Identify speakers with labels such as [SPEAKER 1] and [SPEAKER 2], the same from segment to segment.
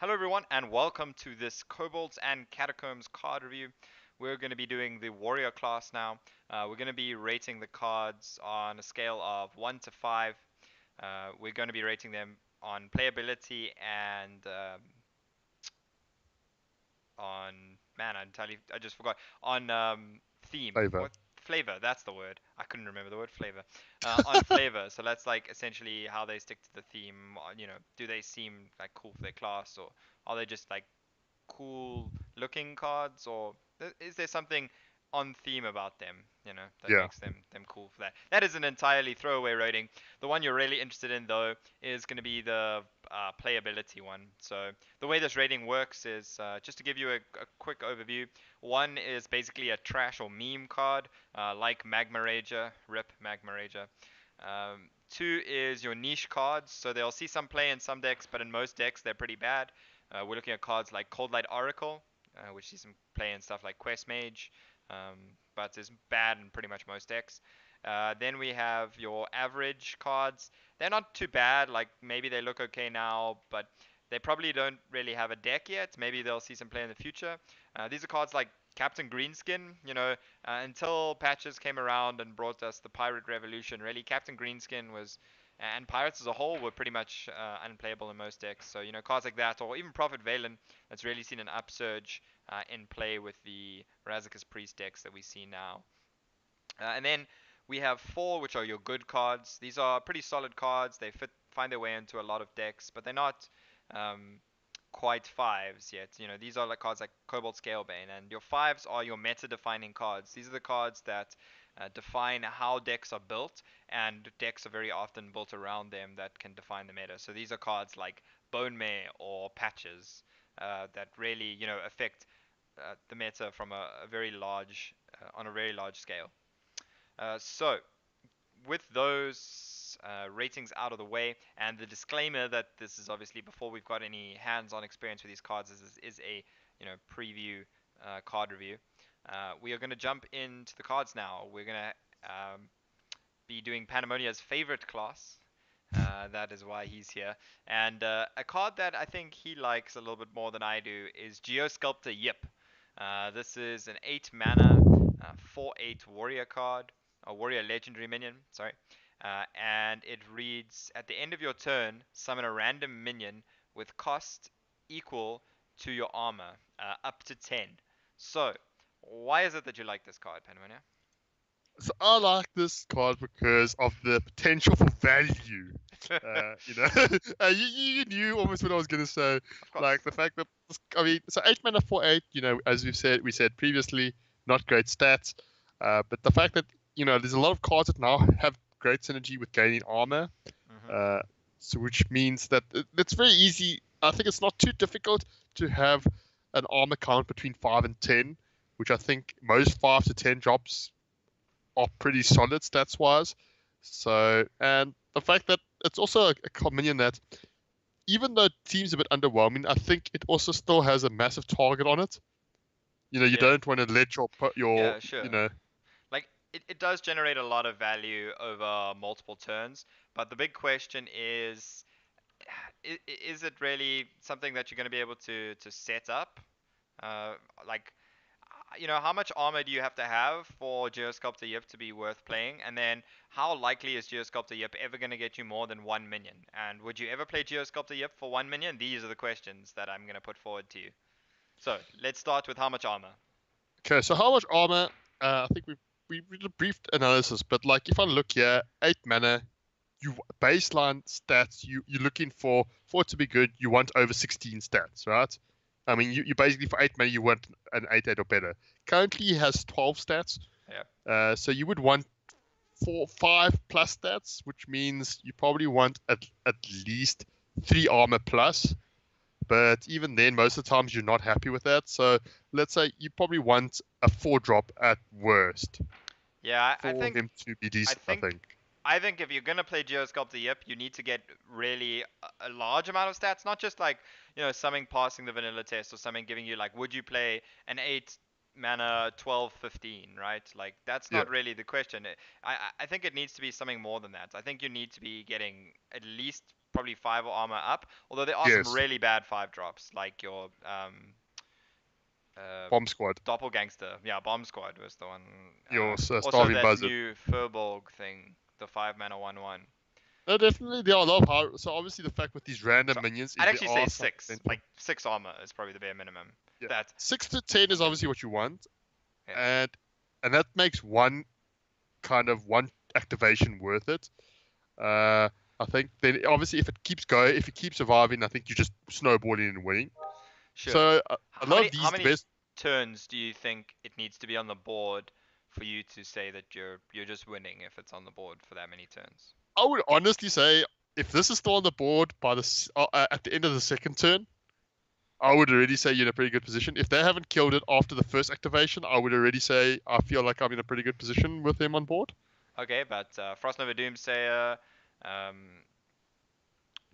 [SPEAKER 1] Hello, everyone, and welcome to this Kobolds and Catacombs card review. We're going to be doing the Warrior class now. We're going to be rating the cards on a scale of 1 to 5. We're going to be rating them on playability and on man, I just forgot on theme.
[SPEAKER 2] Flavor.
[SPEAKER 1] What flavor? That's the word. I couldn't remember the word flavor. On flavor. So that's like essentially how they stick to the theme. Do they seem like cool for their class, or are they just like cool looking cards, or is there something on theme about them, that
[SPEAKER 2] Yeah.
[SPEAKER 1] makes them cool for that? That is an entirely throwaway rating. The one you're really interested in, though, is going to be the playability one. So the way this rating works is just to give you a quick overview. One is basically a trash or meme card, like Magma Rager, rip Magma Rager. Two is your niche cards, so they'll see some play in some decks, but in most decks they're pretty bad. We're looking at cards like Cold Light Oracle, which sees some play in stuff like Quest Mage, but is bad in pretty much most decks. Then we have your average cards. They're not too bad. Like maybe they look okay now, but they probably don't really have a deck yet. Maybe they'll see some play in the future. These are cards like Captain Greenskin. Until patches came around and brought us the Pirate Revolution, really Captain Greenskin was and pirates as a whole were pretty much unplayable in most decks. So cards like that, or even Prophet Valen, that's really seen an upsurge in play with the Razakis Priest decks that we see now. And then we have four, which are your good cards. These are pretty solid cards. They find their way into a lot of decks, but they're not um, quite fives yet. These are like cards like Cobalt Scalebane, and your fives are your meta-defining cards. These are the cards that define how decks are built, and decks are very often built around them that can define the meta. So these are cards like Bone Mare or Patches that really, affect the meta from a very large, on a very large scale. So with those ratings out of the way, and the disclaimer that this is obviously before we've got any hands-on experience with these cards, is a preview card review. We are going to jump into the cards now. We're going to be doing Pandemonia's favorite class. That is why he's here. And a card that I think he likes a little bit more than I do is Geosculptor Yip. This is an 8 mana, 4/8 warrior card, a warrior legendary minion, sorry. And it reads: at the end of your turn, summon a random minion with cost equal to your armor, up to 10. So, why is it that you like this card, Panamania?
[SPEAKER 2] So I like this card because of the potential for value. You knew almost what I was going to say.
[SPEAKER 1] Of course.
[SPEAKER 2] Like the fact that, so 8 mana for 8, as we said previously, not great stats. But the fact that, there's a lot of cards that now have great synergy with gaining armor.
[SPEAKER 1] Hmm.
[SPEAKER 2] Uh, so which means that it's very easy. I think it's not too difficult to have an armor count between 5 and 10, which I think most 5 to 10 drops are pretty solid stats wise. So, and the fact that it's also a communion that, even though it seems a bit underwhelming, I think it also still has a massive target on it. You
[SPEAKER 1] Yeah.
[SPEAKER 2] don't want to let your
[SPEAKER 1] Yeah, sure. Like it does generate a lot of value over multiple turns, but the big question is it really something that you're going to be able to set up? Uh, like how much armor do you have for Geosculptor Yip to be worth playing? And then how likely is Geosculptor Yip ever going to get you more than one minion? And would you ever play Geosculptor Yip for one minion? These are the questions that I'm going to put forward to you. So let's start with how much armor.
[SPEAKER 2] Okay, so how much armor? I think we did a brief analysis, but like if I look here, 8 mana, you baseline stats you're looking for it to be good. You want over 16 stats, right? I mean, you basically for 8 mana you want an 8/8 or better. Currently, he has 12 stats,
[SPEAKER 1] Yeah.
[SPEAKER 2] so you would want 5 plus stats, which means you probably want at least 3 armor plus. But even then, most of the times you're not happy with that. So let's say you probably want a 4 drop at worst
[SPEAKER 1] Yeah, I
[SPEAKER 2] for
[SPEAKER 1] think
[SPEAKER 2] him to be
[SPEAKER 1] I
[SPEAKER 2] decent, I
[SPEAKER 1] think
[SPEAKER 2] think.
[SPEAKER 1] I think if you're gonna play Geosculptor Yip, you need to get really a large amount of stats, not just like something passing the vanilla test or something giving you like, would you play an 8 mana 12/15, right? Like that's
[SPEAKER 2] Yeah.
[SPEAKER 1] not really the question. I think it needs to be something more than that. I think you need to be getting at least probably 5 or armor up. Although there are some
[SPEAKER 2] Yes,
[SPEAKER 1] really bad 5 drops, like your uh,
[SPEAKER 2] Bomb Squad,
[SPEAKER 1] Doppelgangster. Yeah, Bomb Squad was the one.
[SPEAKER 2] your
[SPEAKER 1] Also
[SPEAKER 2] Starving
[SPEAKER 1] that
[SPEAKER 2] Buzzard.
[SPEAKER 1] new Furbolg thing, the 5 mana 1/1.
[SPEAKER 2] No, definitely there are a lot of high. So obviously the fact with these random
[SPEAKER 1] So
[SPEAKER 2] minions
[SPEAKER 1] I'd
[SPEAKER 2] is there
[SPEAKER 1] actually say
[SPEAKER 2] are some
[SPEAKER 1] 6.
[SPEAKER 2] potential.
[SPEAKER 1] Like 6 armor is probably the bare minimum.
[SPEAKER 2] Yeah,
[SPEAKER 1] That
[SPEAKER 2] 6 to 10 is obviously what you want,
[SPEAKER 1] yeah.
[SPEAKER 2] and that makes one activation worth it. I think then obviously if it keeps going, if it keeps surviving, I think you're just snowballing and winning.
[SPEAKER 1] Sure.
[SPEAKER 2] So a
[SPEAKER 1] How
[SPEAKER 2] lot of
[SPEAKER 1] many how
[SPEAKER 2] these, the
[SPEAKER 1] many
[SPEAKER 2] best.
[SPEAKER 1] turns do you think it needs to be on the board for you to say that you're just winning if it's on the board for that many turns?
[SPEAKER 2] I would honestly say if this is still on the board by at the end of the second turn, I would already say you're in a pretty good position. If they haven't killed it after the first activation, I would already say I feel like I'm in a pretty good position with them on board.
[SPEAKER 1] Okay, but Frostnova Doomsayer, um,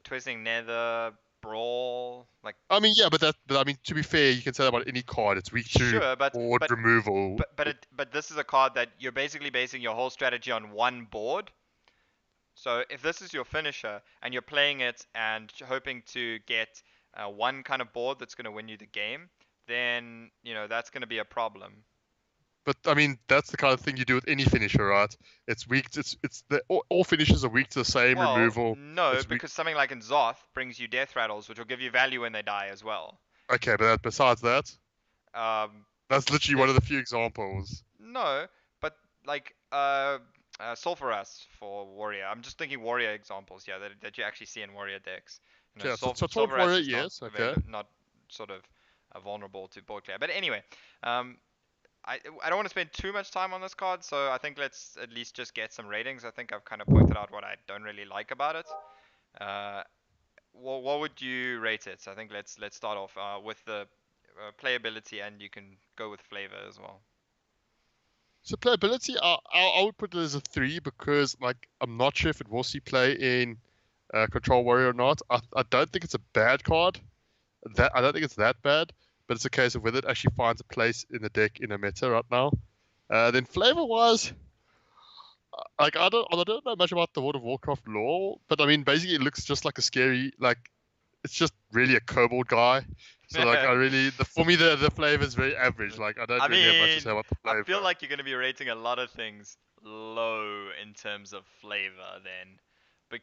[SPEAKER 1] Twisting Nether, Brawl, like
[SPEAKER 2] I mean, yeah, but I mean, to be fair, you can say that about any card. It's weak to
[SPEAKER 1] sure, but
[SPEAKER 2] board
[SPEAKER 1] but
[SPEAKER 2] removal.
[SPEAKER 1] but this is a card that you're basically basing your whole strategy on one board. So if this is your finisher and you're playing it and hoping to get one kind of board that's going to win you the game, then that's going to be a problem.
[SPEAKER 2] But I mean, that's the kind of thing you do with any finisher, right? It's weak. It's the all finishers are weak to the same
[SPEAKER 1] Well,
[SPEAKER 2] removal.
[SPEAKER 1] no,
[SPEAKER 2] It's weak.
[SPEAKER 1] because something like in Zoth brings you death rattles, which will give you value when they die as well.
[SPEAKER 2] Okay, but besides that,
[SPEAKER 1] Um,
[SPEAKER 2] that's literally
[SPEAKER 1] the,
[SPEAKER 2] one of the few examples.
[SPEAKER 1] no, but like Sulfuras for warrior. I'm just thinking warrior examples, yeah, that you actually see in warrior decks.
[SPEAKER 2] Okay, so Taunt
[SPEAKER 1] Sulfuras
[SPEAKER 2] Warrior,
[SPEAKER 1] is not
[SPEAKER 2] yes, okay.
[SPEAKER 1] not sort of vulnerable to board clear. But anyway, um, I don't want to spend too much time on this card, so I think let's at least just get some ratings. I think I've kind of pointed out what I don't really like about it. Uh, what would you rate it? So I think let's start off with the playability, and you can go with flavor as well.
[SPEAKER 2] So playability, I would put it as a 3 because like I'm not sure if it will see play in Control Warrior or not. I don't think it's a bad card. I don't think it's that bad, but it's a case of whether it actually finds a place in the deck in a meta right now. Then flavor wise, like I don't know much about the World of Warcraft lore, but I mean basically it looks just like a scary like it's just really a kobold guy. So like for me the flavor is very average. Like I don't
[SPEAKER 1] I
[SPEAKER 2] really have much to say
[SPEAKER 1] mean,
[SPEAKER 2] about the
[SPEAKER 1] I feel
[SPEAKER 2] flavor.
[SPEAKER 1] like you're going to be rating a lot of things low in terms of flavor then,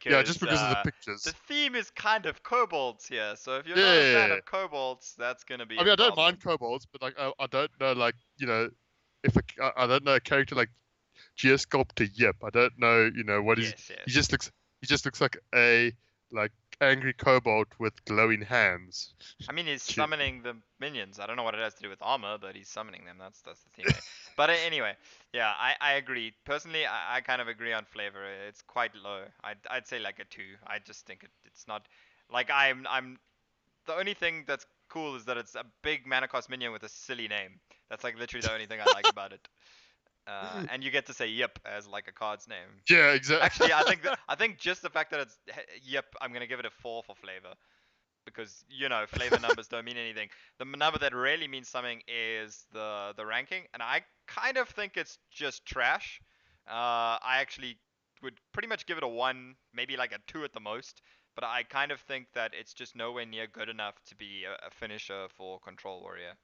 [SPEAKER 2] Yeah, just
[SPEAKER 1] because
[SPEAKER 2] because of the
[SPEAKER 1] the
[SPEAKER 2] pictures.
[SPEAKER 1] theme is kind of kobolds here. So if you're
[SPEAKER 2] Yeah,
[SPEAKER 1] not a
[SPEAKER 2] yeah,
[SPEAKER 1] fan
[SPEAKER 2] yeah.
[SPEAKER 1] of kobolds, that's going to be
[SPEAKER 2] I
[SPEAKER 1] a
[SPEAKER 2] mean I don't
[SPEAKER 1] problem.
[SPEAKER 2] mind kobolds, but like I don't know like if I don't know a character like Geosculptor Yip. I don't know, what is
[SPEAKER 1] Yes,
[SPEAKER 2] he
[SPEAKER 1] yes.
[SPEAKER 2] just looks like a like angry kobold with glowing hands.
[SPEAKER 1] I mean, he's
[SPEAKER 2] Cute.
[SPEAKER 1] summoning the minions. I don't know what it has to do with armor, but he's summoning them. That's the theme. But anyway, yeah, I agree. Personally, I kind of agree on flavor. It's quite low. I'd say like a 2. I just think it's not like I'm the only thing that's cool is that it's a big mana cost minion with a silly name. That's like literally the only thing I like about it. And you get to say yep as like a card's name.
[SPEAKER 2] Yeah, exactly.
[SPEAKER 1] Actually, I think just the fact that it's yep, I'm gonna give it a 4 for flavor because flavor numbers don't mean anything. The number that really means something is the ranking, and I kind of think it's just trash. I actually would pretty much give it a 1, maybe like a 2 at the most. But I kind of think that it's just nowhere near good enough to be a finisher for Control Warrior.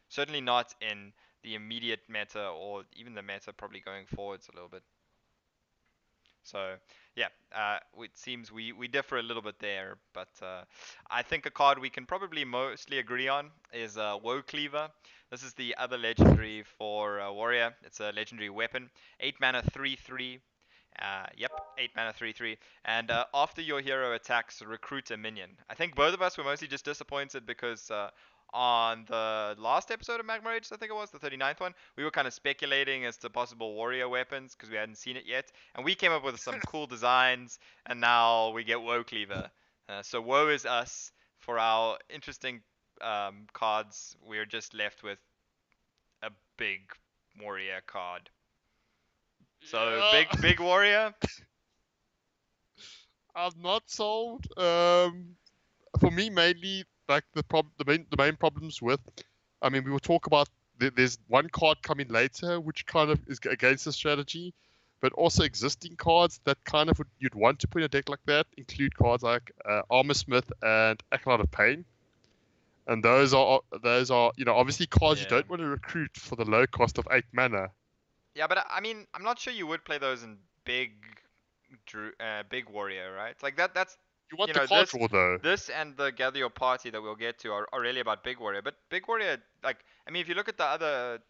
[SPEAKER 1] Certainly not in the immediate meta or even the meta probably going forwards a little bit. So yeah, it seems we differ a little bit there, but I think a card we can probably mostly agree on is Woe Cleaver. This is the other legendary for Warrior. It's a legendary weapon, 8 mana 3/3. Yep, 8 mana 3/3. And after your hero attacks, recruit a minion. I think both of us were mostly just disappointed because on the last episode of Magma Rage, I think it was, the 39th one, we were kind of speculating as to possible warrior weapons because we hadn't seen it yet. And we came up with some cool designs, and now we get Woe Cleaver. So Woe is us. For our interesting cards, we're just left with a big warrior card. So
[SPEAKER 2] Yeah,
[SPEAKER 1] big warrior.
[SPEAKER 2] I'm not sold. For me, mainly like the main problems with. I mean, we will talk about. There's one card coming later, which kind of is against the strategy. but also existing cards that kind of you'd want to put in a deck like that include cards like Armor Smith and Acolyte of Pain. And those are obviously cards you
[SPEAKER 1] Yeah.
[SPEAKER 2] don't want to recruit for the low cost of 8 mana.
[SPEAKER 1] Yeah, but I mean, I'm not sure you would play those in big warrior, right? Like that's
[SPEAKER 2] You want
[SPEAKER 1] you
[SPEAKER 2] the
[SPEAKER 1] know
[SPEAKER 2] card
[SPEAKER 1] this
[SPEAKER 2] draw though.
[SPEAKER 1] this and the gather your party that we'll get to are really about big warrior. But big warrior, like I mean, if you look at the other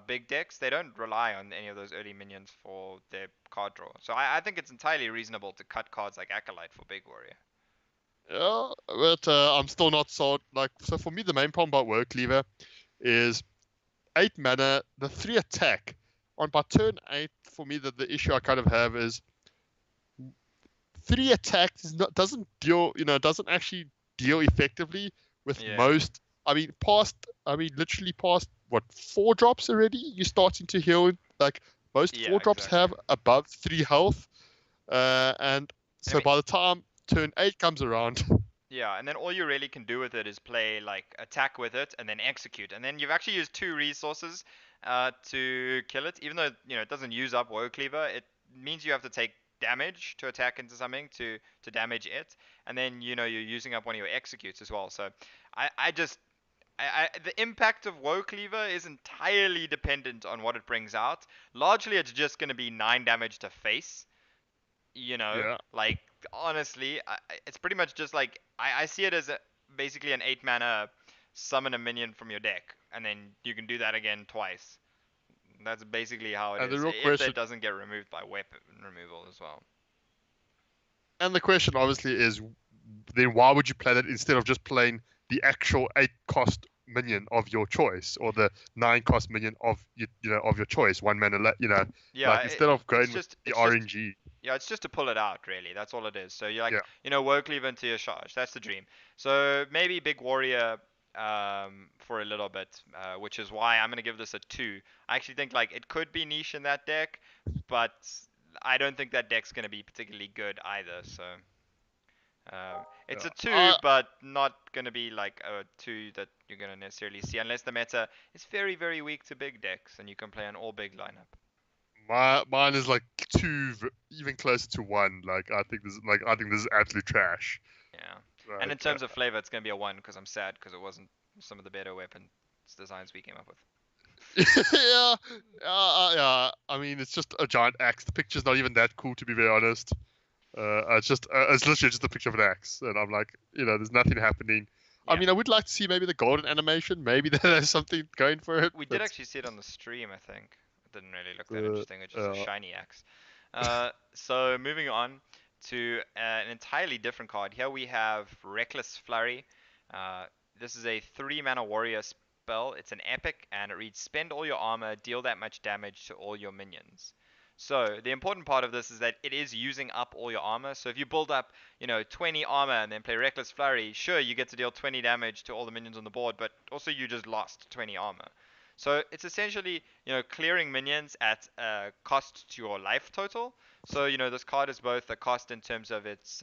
[SPEAKER 1] big decks, they don't rely on any of those early minions for their card draw. So I think it's entirely reasonable to cut cards like Acolyte for big warrior.
[SPEAKER 2] Yeah, but I'm still not sold. Like, so for me, the main problem about Work Lever is 8 mana, the 3 attack. On by turn 8, for me, the issue I kind of have is 3 attack doesn't actually deal effectively with
[SPEAKER 1] Yeah.
[SPEAKER 2] most. Literally past what 4 drops already. You're starting to heal. Like most
[SPEAKER 1] Yeah,
[SPEAKER 2] 4 drops
[SPEAKER 1] exactly.
[SPEAKER 2] have above 3 health, and
[SPEAKER 1] I
[SPEAKER 2] so
[SPEAKER 1] mean,
[SPEAKER 2] by the time turn 8 comes around,
[SPEAKER 1] yeah, and then all you really can do with it is play like attack with it and then execute, and then you've actually used 2 resources to kill it. Even though it doesn't use up Woe Cleaver, it means you have to take damage to attack into something to damage it, and then you're using up one of your executes as well. So I just the impact of Woe Cleaver is entirely dependent on what it brings out. Largely, it's just going to be 9 damage to face.
[SPEAKER 2] yeah.
[SPEAKER 1] Like honestly, it's pretty much just like I see it as basically an 8 mana summon a minion from your deck, and then you can do that again twice. That's basically how it
[SPEAKER 2] And the
[SPEAKER 1] is,
[SPEAKER 2] real
[SPEAKER 1] if
[SPEAKER 2] question
[SPEAKER 1] that doesn't get removed by weapon removal as well.
[SPEAKER 2] And the question obviously is, then why would you play that instead of just playing the actual 8 cost minion of your choice, or the 9 cost minion of of your choice, 1 mana,
[SPEAKER 1] Yeah,
[SPEAKER 2] like instead of
[SPEAKER 1] it's
[SPEAKER 2] going with
[SPEAKER 1] just
[SPEAKER 2] the
[SPEAKER 1] it's just
[SPEAKER 2] RNG.
[SPEAKER 1] yeah, it's just to pull it out really. That's all it is. So you're like,
[SPEAKER 2] Yeah,
[SPEAKER 1] Woe Cleaver into your charge. That's the dream. So maybe Big Warrior for a little bit, which is why I'm gonna give this a 2. I actually think like it could be niche in that deck, but I don't think that deck's gonna be particularly good either. So it's
[SPEAKER 2] yeah.
[SPEAKER 1] a 2, but not gonna be like a 2 that you're gonna necessarily see unless the meta is very very weak to big decks and you can play an all big lineup.
[SPEAKER 2] Mine is like 2, even closer to 1. Like I think this is absolute trash.
[SPEAKER 1] Yeah. And in
[SPEAKER 2] Like,
[SPEAKER 1] terms of flavor, it's gonna be a 1 because I'm sad because it wasn't some of the better weapon designs we came up with.
[SPEAKER 2] yeah, yeah. I mean, it's just a giant axe. The picture's not even that cool, to be very honest. It's literally just a picture of an axe, and I'm like, there's nothing happening. I
[SPEAKER 1] Yeah.
[SPEAKER 2] mean, I would like to see maybe the golden animation. Maybe that has something going for it.
[SPEAKER 1] We did
[SPEAKER 2] But
[SPEAKER 1] actually see it on the stream, I think. It didn't really look that
[SPEAKER 2] uh,
[SPEAKER 1] interesting. It's just a shiny axe. So moving on to an entirely different card. Here we have Reckless Flurry. Uh, this is a 3 mana warrior spell. It's an epic, and it reads: spend all your armor, deal that much damage to all your minions. So the important part of this is that it is using up all your armor. So if you build up, 20 armor and then play Reckless Flurry, sure, you get to deal 20 damage to all the minions on the board, but also you just lost 20 armor. So it's essentially, clearing minions at a cost to your life total. So, this card is both a cost in terms of its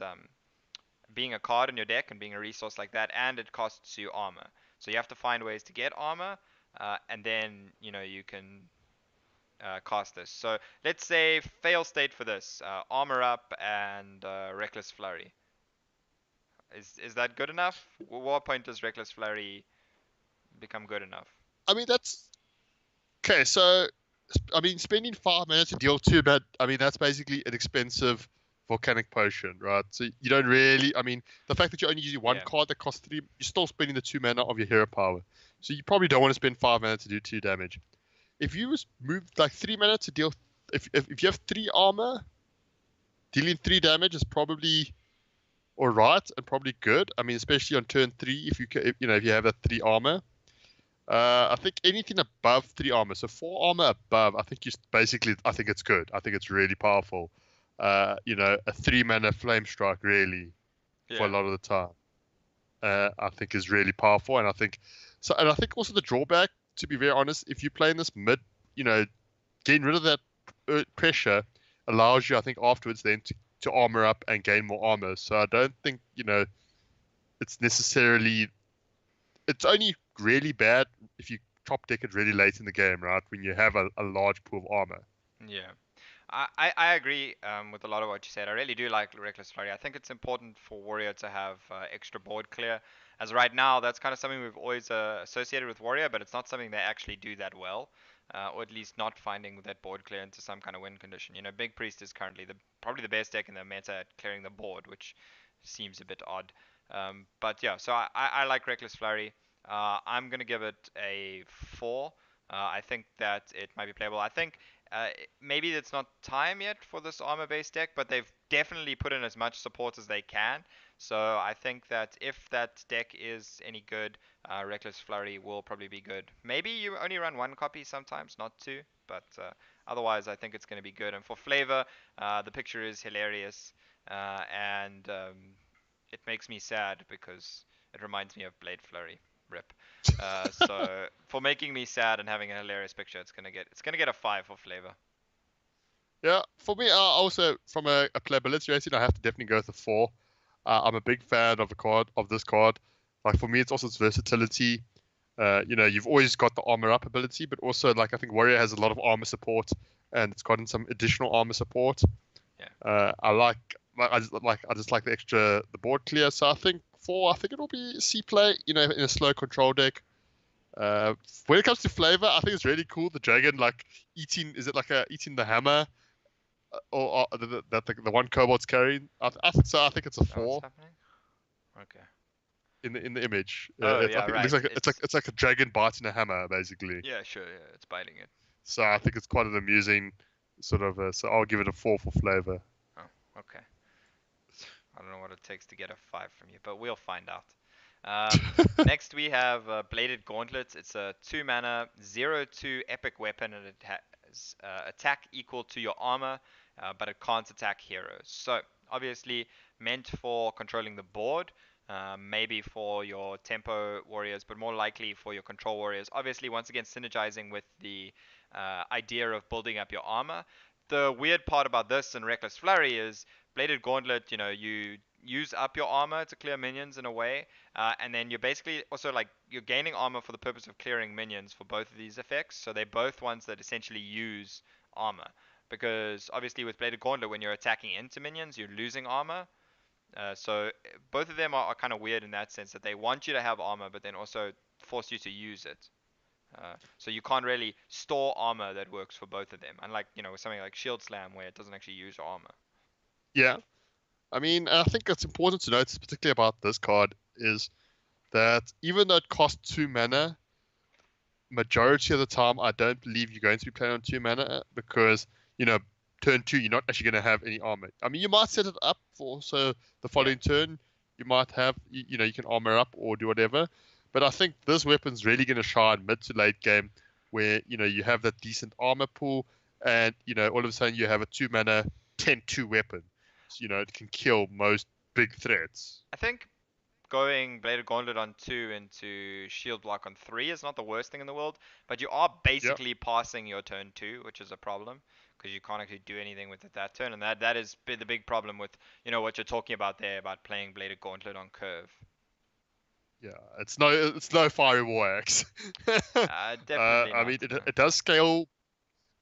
[SPEAKER 1] being a card in your deck and being a resource like that, and it costs you armor. So you have to find ways to get armor, and then, you can cast this. So let's say fail state for this: armor up and reckless flurry. Is that good enough? What point does reckless flurry become good enough?
[SPEAKER 2] I mean, that's okay. So, I mean, spending 5 minutes to deal 2 bad. I mean, that's basically an expensive volcanic potion, right? So you don't really. I mean, the fact that you're only using one
[SPEAKER 1] Yeah.
[SPEAKER 2] card that costs 3, you're still spending the 2 mana of your hero power. So you probably don't want to spend 5 minutes to do 2 damage. If you was moved like 3 minutes to deal, if you have 3 armor, dealing 3 damage is probably all right and probably good. I mean, especially on turn 3, if you have that 3 armor. I think anything above 3 armor, so 4 armor above, I think I think it's good. I think it's really powerful. A 3 mana flame strike really for a
[SPEAKER 1] Yeah.
[SPEAKER 2] lot of the time. I think is really powerful, and I think so. And I think also the drawback, to be very honest, if you're playing this mid, getting rid of that pressure allows you, I think, afterwards then to armor up and gain more armor. So I don't think it's necessarily. It's only really bad if you top deck it really late in the game, right? When you have a large pool of armor.
[SPEAKER 1] Yeah. I agree with a lot of what you said. I really do like Reckless Flurry. I think it's important for Warrior to have extra board clear. As right now, that's kind of something we've always associated with Warrior, but it's not something they actually do that well, or at least not finding that board clear into some kind of win condition. Big Priest is currently probably the best deck in the meta at clearing the board, which seems a bit odd. But yeah, so I like Reckless Flurry. I'm gonna give it a 4. I think that it might be playable. I think uh, maybe it's not time yet for this armor-based deck, but they've definitely put in as much support as they can. So I think that if that deck is any good, Reckless Flurry will probably be good. Maybe you only run one copy sometimes, not two, but otherwise I think it's going to be good. And for flavor, the picture is hilarious, and it makes me sad because it reminds me of Blade Flurry. Rip. So for making me sad and having a hilarious picture, it's gonna get a 5 for flavor.
[SPEAKER 2] Yeah, for me, also from a playability rating, I have to definitely go with a 4. I'm a big fan of this card. Like for me, it's also its versatility. You've always got the armor up ability, but also like I think Warrior has a lot of armor support, and it's gotten some additional armor support.
[SPEAKER 1] Yeah.
[SPEAKER 2] I just like the board clear. So I think 4. I think it'll be C play. In a slow control deck. When it comes to flavor, I think it's really cool. The dragon like eating the hammer, or the one kobold's carrying. I think so. I think it's a
[SPEAKER 1] Is that what's
[SPEAKER 2] 4
[SPEAKER 1] happening? Okay.
[SPEAKER 2] in the image.
[SPEAKER 1] Oh
[SPEAKER 2] I
[SPEAKER 1] yeah,
[SPEAKER 2] think it looks
[SPEAKER 1] right.
[SPEAKER 2] like it's like a dragon biting a hammer basically.
[SPEAKER 1] Yeah, sure. Yeah, it's biting it.
[SPEAKER 2] So I think it's quite an amusing sort of. So I'll give it a 4 for flavor.
[SPEAKER 1] Oh, okay. I don't know what it takes to get a 5 from you, but we'll find out. Next we have Bladed Gauntlets. It's a 2 mana 0/2 epic weapon, and it has attack equal to your armor, but it can't attack heroes. So obviously meant for controlling the board, maybe for your tempo warriors, but more likely for your control warriors. Obviously, once again, synergizing with the idea of building up your armor. The weird part about this and Reckless Flurry is Bladed Gauntlet, you use up your armor to clear minions in a way, and then you're basically also like you're gaining armor for the purpose of clearing minions for both of these effects. So they're both ones that essentially use armor. Because obviously with Bladed Gauntlet, when you're attacking into minions, you're losing armor. So both of them are kind of weird in that sense that they want you to have armor, but then also force you to use it. So you can't really store armor that works for both of them, unlike with something like Shield Slam where it doesn't actually use armor.
[SPEAKER 2] Yeah, I mean, I think it's important to notice, particularly about this card, is that even though it costs 2 mana, majority of the time, I don't believe you're going to be playing on 2 mana because, turn 2, you're not actually going to have any armor. I mean, you might set it up for, so the
[SPEAKER 1] Yeah.
[SPEAKER 2] following turn, you might have, you can armor up or do whatever. But I think this weapon's really going to shine mid to late game where, you have that decent armor pool and, all of a sudden you have a 2 mana 10/2 weapon. So, it can kill most big threats.
[SPEAKER 1] I think going Bladed Gauntlet on 2 into Shield Block on 3 is not the worst thing in the world, but you are
[SPEAKER 2] Yep.
[SPEAKER 1] basically passing your turn 2, which is a problem because you can't actually do anything with it that turn, and that is the big problem with what you're talking about there about playing Bladed Gauntlet on curve.
[SPEAKER 2] Yeah, it's no fiery war axe.
[SPEAKER 1] Definitely
[SPEAKER 2] I
[SPEAKER 1] not.
[SPEAKER 2] mean, it does scale.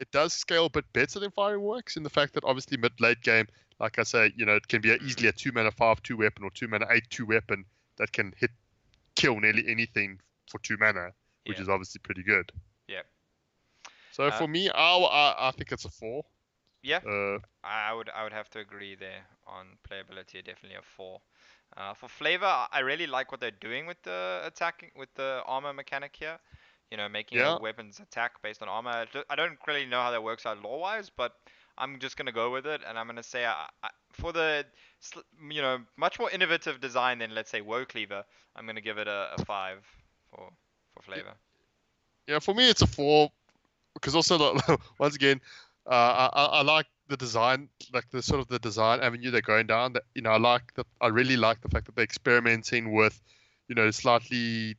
[SPEAKER 2] It does scale a bit better than fiery war axe in the fact that obviously mid late game, like I say, it can be easily a 2 mana 5/2 weapon or 2 mana 8/2 weapon that can kill nearly anything for 2 mana, which
[SPEAKER 1] Yeah.
[SPEAKER 2] is obviously pretty good.
[SPEAKER 1] Yeah.
[SPEAKER 2] So
[SPEAKER 1] Uh,
[SPEAKER 2] for me, I think it's a 4.
[SPEAKER 1] yeah.
[SPEAKER 2] Uh,
[SPEAKER 1] I would have to agree there on playability. Definitely a 4. For flavor, I really like what they're doing with the attacking with the armor mechanic here. Making a
[SPEAKER 2] yeah,
[SPEAKER 1] weapons attack based on armor. I don't really know how that works out lore-wise, but I'm just gonna go with it, and I'm gonna say for the much more innovative design than let's say Woe Cleaver, I'm gonna give it a 5 for flavor.
[SPEAKER 2] yeah. For me, it's a 4 because also once again, I like the design, like the sort of the design avenue they're going down. That I really like the fact that they're experimenting with, slightly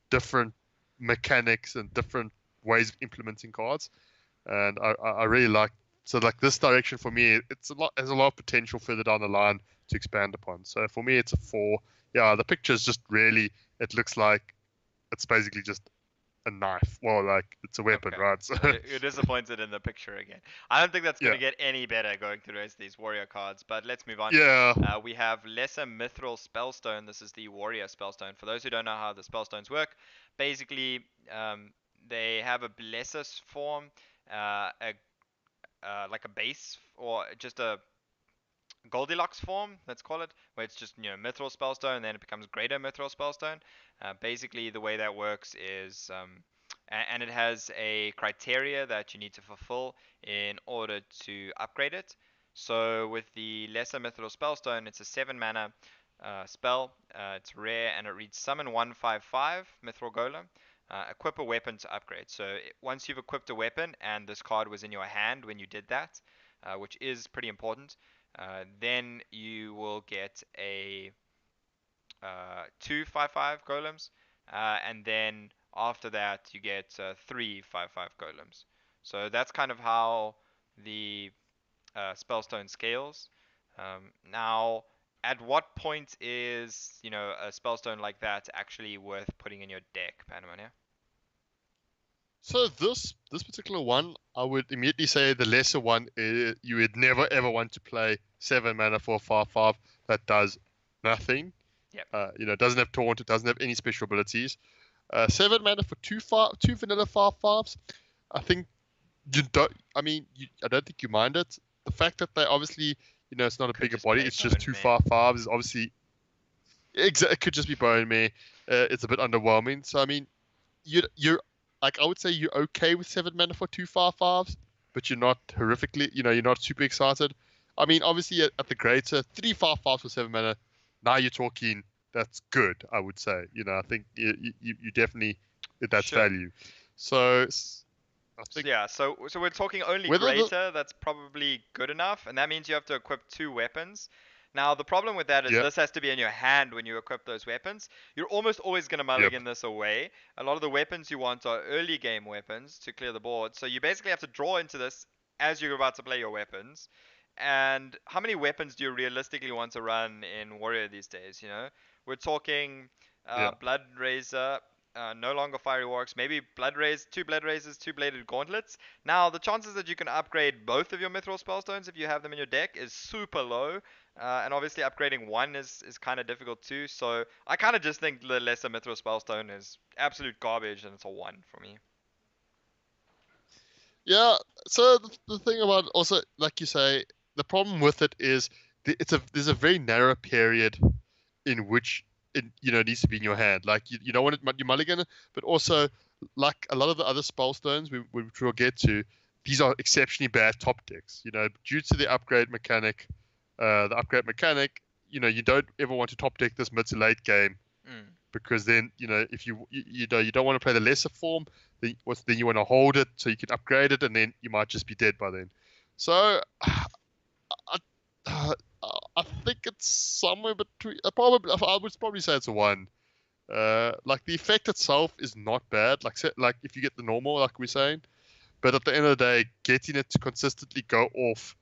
[SPEAKER 2] different mechanics and different ways of implementing cards, and I really like. So like this direction for me, it's a lot has a lot of potential further down the line to expand upon. So for me, it's a 4. Yeah, the picture is just really. It looks like it's basically just a knife. Well, like it's a weapon,
[SPEAKER 1] Okay.
[SPEAKER 2] right? So
[SPEAKER 1] You're disappointed in the picture again. I don't think that's going
[SPEAKER 2] yeah,
[SPEAKER 1] to get any better going through the rest of these warrior cards, but let's move on.
[SPEAKER 2] yeah.
[SPEAKER 1] We have Lesser Mithril Spellstone. This is the warrior spellstone. For those who don't know how the spellstones work, basically, they have a blessus form, like a base, or just a Goldilocks form, let's call it, where it's just Mithril Spellstone, and then it becomes Greater Mithril Spellstone. Basically, the way that works is, and it has a criteria that you need to fulfill in order to upgrade it. So with the Lesser Mithril Spellstone, it's a 7 mana spell. It's rare, and it reads Summon 1/5/5 Mithril Golem. Equip a weapon to upgrade. So once you've equipped a weapon, and this card was in your hand when you did that, which is pretty important, then you will get a 2/5/5 golems, and then after that you get 3/5/5 golems. So that's kind of how the spellstone scales. Now, at what point is a spellstone like that actually worth putting in your deck, Panamonia?
[SPEAKER 2] So this particular one, I would immediately say the lesser one. You would never ever want to play 7 mana for a 5/5 that does nothing.
[SPEAKER 1] Yep.
[SPEAKER 2] Doesn't have taunt, it doesn't have any special abilities. 7 mana for two vanilla 5/5s. I think you don't. I mean, I don't think you mind it. The fact that they obviously, it's not a
[SPEAKER 1] Could
[SPEAKER 2] bigger
[SPEAKER 1] just
[SPEAKER 2] body.
[SPEAKER 1] play
[SPEAKER 2] It's just
[SPEAKER 1] Bone
[SPEAKER 2] two
[SPEAKER 1] Mare.
[SPEAKER 2] 5/5s. Is obviously it could just be bone me. It's a bit underwhelming. So I mean, you're like I would say you're okay with 7 mana for two 5/5s, but you're not horrifically. You're not super excited. I mean, obviously at the greater 3/5/5s for 7 mana. Now you're talking. That's good. I would say. I think you definitely that's
[SPEAKER 1] Sure.
[SPEAKER 2] value. So I
[SPEAKER 1] So
[SPEAKER 2] think
[SPEAKER 1] yeah, so we're talking only
[SPEAKER 2] whether the
[SPEAKER 1] greater. That's probably good enough, and that means you have to equip 2 weapons. Now the problem with that is
[SPEAKER 2] yeah
[SPEAKER 1] this has to be in your hand when you equip those weapons. You're almost always gonna
[SPEAKER 2] yep
[SPEAKER 1] mulligan this away. A lot of the weapons you want are early game weapons to clear the board, so you basically have to draw into this as you're about to play your weapons. And how many weapons do you realistically want to run in Warrior these days? We're talking
[SPEAKER 2] yeah
[SPEAKER 1] Blood Razor, no longer Fiery Warks, maybe two Blood Razors, two Bladed Gauntlets. Now, the chances that you can upgrade both of your Mithril Spellstones if you have them in your deck is super low. And obviously, upgrading one is kind of difficult too. So, I kind of just think the Lesser Mithril Spellstone is absolute garbage, and it's a 1 for me.
[SPEAKER 2] yeah. So the thing about also, like you say, the problem with it is there's a very narrow period in which it needs to be in your hand. Like you don't want it you mulligan, but also like a lot of the other spellstones which we'll get to, these are exceptionally bad top decks. Due to the upgrade mechanic, you don't ever want to top deck this mid to late game
[SPEAKER 1] Mm.
[SPEAKER 2] because then if you don't want to play the lesser form, then you want to hold it so you can upgrade it, and then you might just be dead by then. So I, uh, I think it's somewhere between. I would probably say it's a 1. Like the effect itself is not bad. Like if you get the normal, like we're saying, but at the end of the day, getting it to consistently go off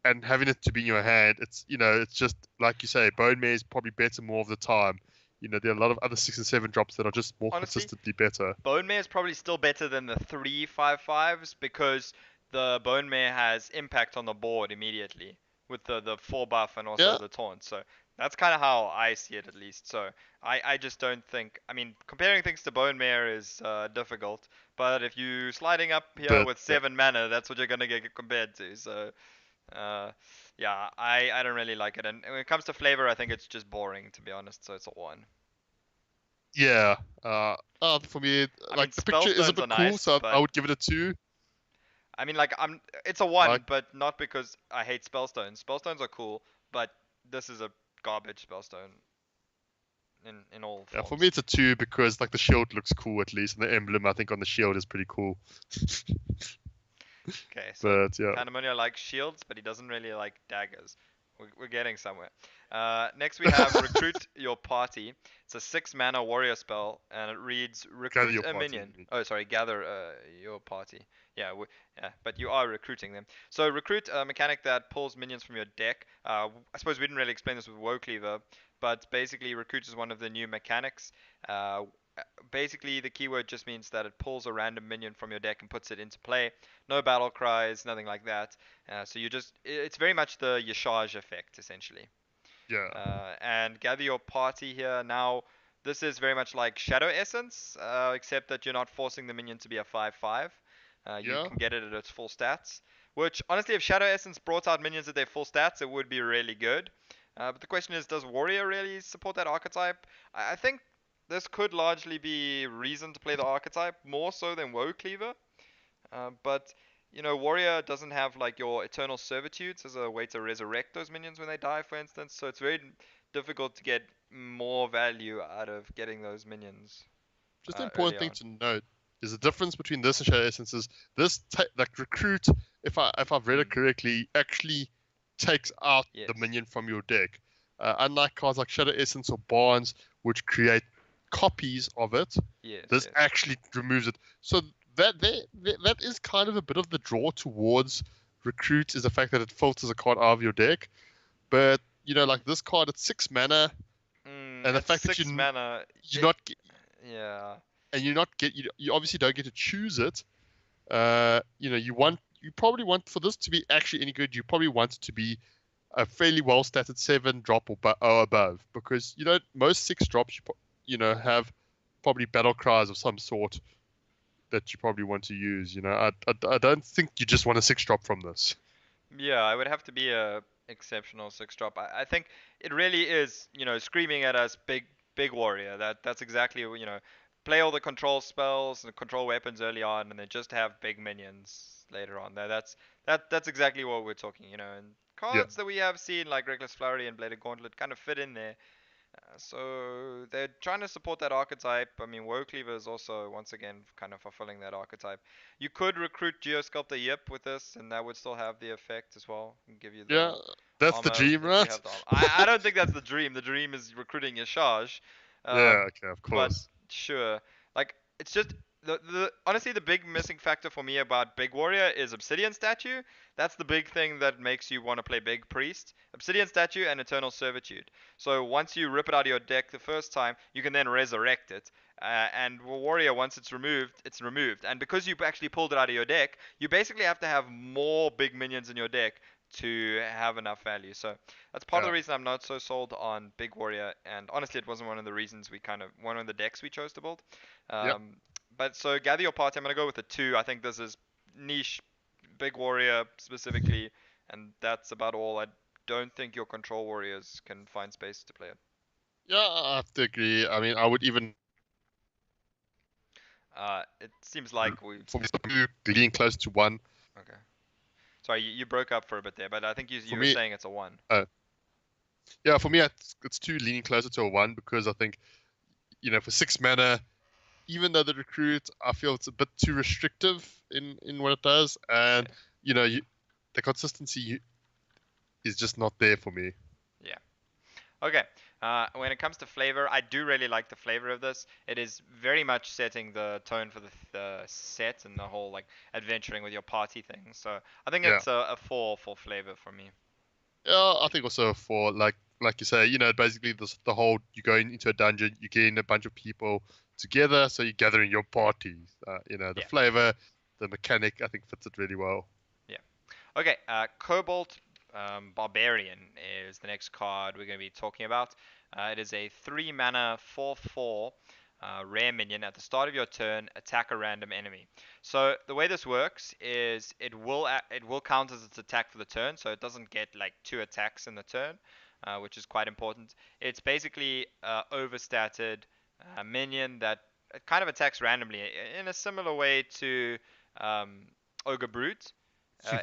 [SPEAKER 2] and having it to be in your hand, it's just like you say, Bone Mare is probably better more of the time. There are a lot of other 6 and 7 drops that are just more
[SPEAKER 1] Honestly,
[SPEAKER 2] consistently better.
[SPEAKER 1] Bone Mare is probably still better than the 3/5/5s because the Bone Mare has impact on the board immediately with the 4 buff and also
[SPEAKER 2] Yeah,
[SPEAKER 1] the taunt. So that's kind of how I see it at least. So I just don't think. I mean, comparing things to Bone Mare is difficult, but if you sliding up here
[SPEAKER 2] but
[SPEAKER 1] with
[SPEAKER 2] yeah,
[SPEAKER 1] 7 mana, that's what you're gonna get compared to. So uh, yeah, I don't really like it. And when it comes to flavor, I think it's just boring to be honest. So it's a 1.
[SPEAKER 2] yeah. For me,
[SPEAKER 1] I mean,
[SPEAKER 2] like the picture is a
[SPEAKER 1] spellstones are
[SPEAKER 2] bit cool,
[SPEAKER 1] nice,
[SPEAKER 2] so I
[SPEAKER 1] but
[SPEAKER 2] would give it a 2.
[SPEAKER 1] I mean, like it's a
[SPEAKER 2] Like
[SPEAKER 1] 1, but not because I hate spellstones. Spellstones are cool, but this is a garbage spellstone in all
[SPEAKER 2] yeah, for me
[SPEAKER 1] forms.
[SPEAKER 2] it's a 2 because like the shield looks cool at least, and the emblem I think on the shield is pretty cool.
[SPEAKER 1] Okay, so
[SPEAKER 2] But yeah,
[SPEAKER 1] Pandemonio likes shields, but he doesn't really like daggers. We're getting somewhere. Next we have Recruit Your Party. It's a 6 mana warrior spell, and it reads
[SPEAKER 2] gather
[SPEAKER 1] Recruit
[SPEAKER 2] your
[SPEAKER 1] a
[SPEAKER 2] party.
[SPEAKER 1] minion. Oh, sorry, gather your party. Yeah, yeah, but you are recruiting them. So recruit a mechanic that pulls minions from your deck. I suppose we didn't really explain this with Woe Cleaver, but basically recruit is one of the new mechanics. Uh, Basically, the keyword just means that it pulls a random minion from your deck and puts it into play. No battle cries, nothing like that. So you just, it's very much the Yashaj effect, essentially.
[SPEAKER 2] Yeah.
[SPEAKER 1] And gather your party here. Now, this is very much like Shadow Essence, except that you're not forcing the minion to be a 5/5. You
[SPEAKER 2] Yeah.
[SPEAKER 1] can get it at its full stats. Which, honestly, if Shadow Essence brought out minions at their full stats, it would be really good. But the question is, does Warrior really support that archetype? I think this could largely be reason to play the archetype more so than Woe Cleaver. But Warrior doesn't have like your Eternal Servitudes as a way to resurrect those minions when they die, for instance. So it's very difficult to get more value out of getting those minions
[SPEAKER 2] Just an
[SPEAKER 1] early
[SPEAKER 2] important thing
[SPEAKER 1] on.
[SPEAKER 2] to note is the difference between this and Shadow Essence is this like recruit, if I've read it
[SPEAKER 1] Mm,
[SPEAKER 2] correctly, actually takes out the
[SPEAKER 1] yes,
[SPEAKER 2] minion from your deck. Unlike cards like Shadow Essence or Barnes, which create copies of it,
[SPEAKER 1] yes,
[SPEAKER 2] this
[SPEAKER 1] yes.
[SPEAKER 2] actually removes it. So that is kind of a bit of the draw towards recruit is the fact that it filters a card out of your deck. But like this card, it's 6 mana, and the
[SPEAKER 1] At
[SPEAKER 2] fact that
[SPEAKER 1] six mana,
[SPEAKER 2] you're not
[SPEAKER 1] yeah,
[SPEAKER 2] and you obviously don't get to choose it. You probably want for this to be actually any good. You probably want it to be a fairly well statted 7 drop or above, because most 6 drops have probably battle cries of some sort that you probably want to use. I don't think you just want a 6 drop from this.
[SPEAKER 1] yeah, I would have to be a exceptional six drop. I think it really is, screaming at us, big warrior. That's exactly play all the control spells and control weapons early on, and then just have big minions later on. That's exactly what we're talking. And
[SPEAKER 2] Yeah,
[SPEAKER 1] cards that we have seen like Reckless Flurry and Bladed Gauntlet kind of fit in there. So they're trying to support that archetype. I mean, Woe Cleaver is also once again kind of fulfilling that archetype. You could recruit Geosculptor Yip with this, and that would still have the effect as well, and give you the
[SPEAKER 2] yeah, that's the
[SPEAKER 1] armor
[SPEAKER 2] dream,
[SPEAKER 1] if you
[SPEAKER 2] right?
[SPEAKER 1] have the armor. I don't think that's the dream. The dream is recruiting Yashaj.
[SPEAKER 2] Yeah,
[SPEAKER 1] Um,
[SPEAKER 2] okay, of
[SPEAKER 1] but
[SPEAKER 2] course.
[SPEAKER 1] sure, like it's just the honestly the big missing factor for me about Big Warrior is Obsidian Statue. That's the big thing that makes you want to play Big Priest. Obsidian Statue and Eternal Servitude. So once you rip it out of your deck the first time, you can then resurrect it. And Warrior, once it's removed, it's removed. And because you actually pulled it out of your deck, you basically have to have more big minions in your deck to have enough value. So that's part of the
[SPEAKER 2] Yeah,
[SPEAKER 1] reason I'm not so sold on Big Warrior. And honestly, it wasn't one of the reasons one of the decks we chose to build.
[SPEAKER 2] yeah,
[SPEAKER 1] Um, but so gather your party. I'm gonna go with a two. I think this is niche Big Warrior specifically, and that's about all. I don't think your control warriors can find space to play it.
[SPEAKER 2] yeah. I have to agree. I mean, I would even
[SPEAKER 1] It seems like we.
[SPEAKER 2] for me lean close to 1.
[SPEAKER 1] Okay. Sorry, you broke up for a bit there, but I think you
[SPEAKER 2] For
[SPEAKER 1] were
[SPEAKER 2] me,
[SPEAKER 1] saying it's a one.
[SPEAKER 2] yeah, for me, it's 2 leaning closer to a 1, because I think for 6 mana, even though the recruit, I feel it's a bit too restrictive in what it does, and
[SPEAKER 1] Yeah.
[SPEAKER 2] you know, you, the consistency is just not there for me.
[SPEAKER 1] Yeah. Okay. When it comes to flavor, I do really like the flavor of this. It is very much setting the tone for the set and the whole like adventuring with your party thing. So I think
[SPEAKER 2] Yeah,
[SPEAKER 1] it's a four for flavor for me.
[SPEAKER 2] yeah. I think also for like you say, basically the whole you go into a dungeon, you get in a bunch of people together, so you're gathering your parties. The
[SPEAKER 1] Yeah.
[SPEAKER 2] flavor, the mechanic, I think fits it really well.
[SPEAKER 1] Yeah. Okay. Cobalt Barbarian is the next card we're going to be talking about. It is a 3 mana 4/4 rare minion. At the start of your turn, attack a random enemy. So the way this works is it will count as its attack for the turn, so it doesn't get like 2 attacks in the turn, which is quite important. It's basically overstated minion that kind of attacks randomly in a similar way to um, Ogre Brute,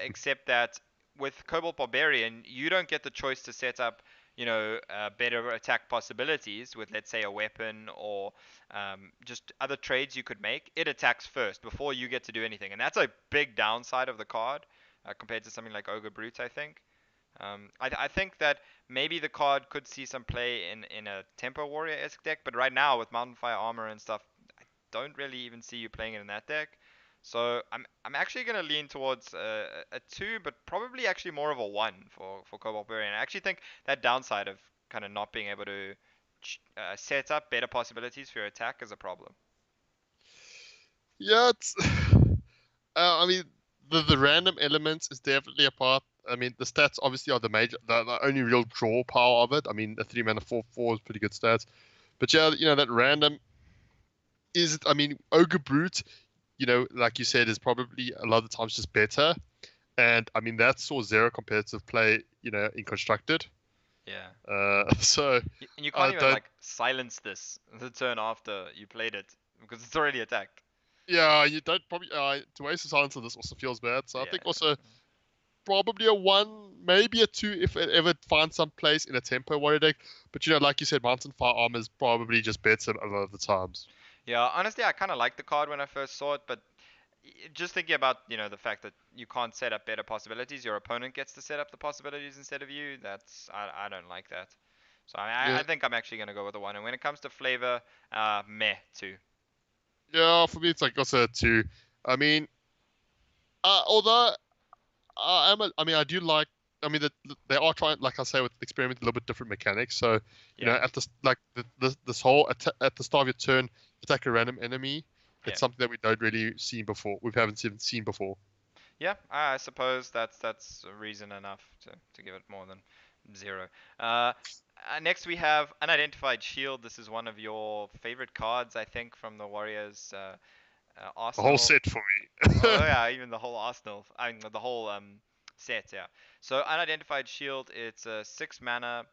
[SPEAKER 1] except that with Cobalt Barbarian, you don't get the choice to set up, better attack possibilities with, let's say, a weapon or just other trades you could make. It attacks first before you get to do anything, and that's a big downside of the card compared to something like Ogre Brute, I think. I think that maybe the card could see some play in a Tempo Warrior-esque deck, but right now with Mountain Fire armor and stuff, don't really even see you playing it in that deck. So I'm actually gonna lean towards a two, but probably actually more of a one for Cobalt Barbarian. I actually think that downside of kind of not being able to set up better possibilities for your attack is a problem.
[SPEAKER 2] Yeah, it's. I mean, the random elements is definitely a part. I mean, the stats obviously are the only real draw power of it. I mean, a 3 mana 4/4 is pretty good stats. But yeah, that random is. I mean, Ogre Brute, like you said, is probably a lot of the times just better. And I mean, that's saw zero competitive play, in constructed.
[SPEAKER 1] Yeah.
[SPEAKER 2] So
[SPEAKER 1] And you can't
[SPEAKER 2] I
[SPEAKER 1] even
[SPEAKER 2] don't.
[SPEAKER 1] like silence this the turn after you played it because it's already attacked.
[SPEAKER 2] Yeah, you don't probably to waste a silence on this also feels bad. So I
[SPEAKER 1] Yeah.
[SPEAKER 2] think also probably a one, maybe a two if it ever finds some place in a tempo warrior deck. But like you said, Mountain Fire Armor is probably just better a lot of the times.
[SPEAKER 1] Yeah, honestly, I kind of liked the card when I first saw it, but just thinking about, the fact that you can't set up better possibilities, your opponent gets to set up the possibilities instead of you, I don't like that. So I
[SPEAKER 2] Yeah,
[SPEAKER 1] think I'm actually going to go with the one. And when it comes to flavor, meh, too.
[SPEAKER 2] yeah. For me, it's like also a two. I mean, although I mean, I do like. I mean, they are trying, like I say, with experiment a little bit different mechanics. So,
[SPEAKER 1] Yeah,
[SPEAKER 2] at this like this whole at the start of your turn, attack a random enemy.
[SPEAKER 1] yeah.
[SPEAKER 2] It's something that we don't really see before. We haven't seen before.
[SPEAKER 1] Yeah, I suppose that's a reason enough to give it more than zero. Uh, Next we have Unidentified Shield. This is one of your favorite cards, I think, from the Warriors
[SPEAKER 2] The whole
[SPEAKER 1] arsenal.
[SPEAKER 2] set for
[SPEAKER 1] Oh
[SPEAKER 2] me.
[SPEAKER 1] yeah, even the whole arsenal. I mean, the whole set. Yeah. So Unidentified Shield. It's a 6 mana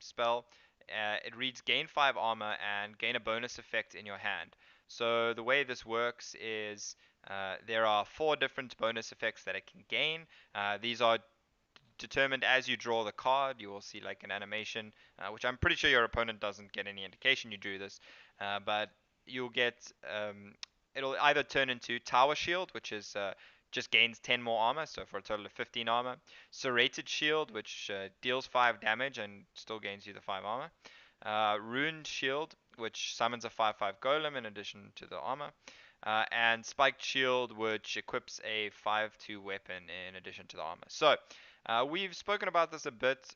[SPEAKER 1] spell. It reads gain 5 armor and gain a bonus effect in your hand. So the way this works is there are 4 different bonus effects that it can gain. These are determined as you draw the card. You will see like an animation, which I'm pretty sure your opponent doesn't get any indication you drew this, but you'll get it'll either turn into Tower Shield, which is just gains 10 more armor, so for a total of 15 armor. Serrated Shield, which deals 5 damage and still gains you the 5 armor. Runed Shield, which summons a 5/5 golem in addition to the armor. And Spiked Shield, which equips a 5/2 weapon in addition to the armor. So, we've spoken about this a bit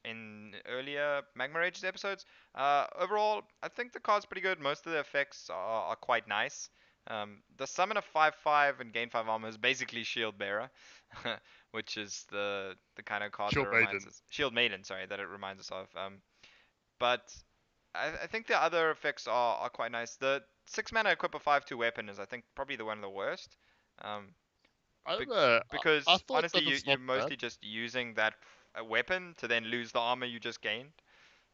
[SPEAKER 1] in earlier Magma Rages episodes. Overall, I think the card's pretty good. Most of the effects are quite nice. The summon of 5/5 and gain 5 armor is basically Shield Bearer, which is the kind of card that it
[SPEAKER 2] Shield
[SPEAKER 1] reminds
[SPEAKER 2] Maiden.
[SPEAKER 1] us. Shield Maiden, sorry, that it reminds us of. But I think the other effects are quite nice. The 6 mana equip a 5/2 weapon is I think probably the one of the worst. Um,
[SPEAKER 2] I
[SPEAKER 1] be-
[SPEAKER 2] don't know. I
[SPEAKER 1] because
[SPEAKER 2] thought
[SPEAKER 1] honestly,
[SPEAKER 2] that it's
[SPEAKER 1] you're
[SPEAKER 2] not bad.
[SPEAKER 1] mostly just using that weapon to then lose the armor you just gained.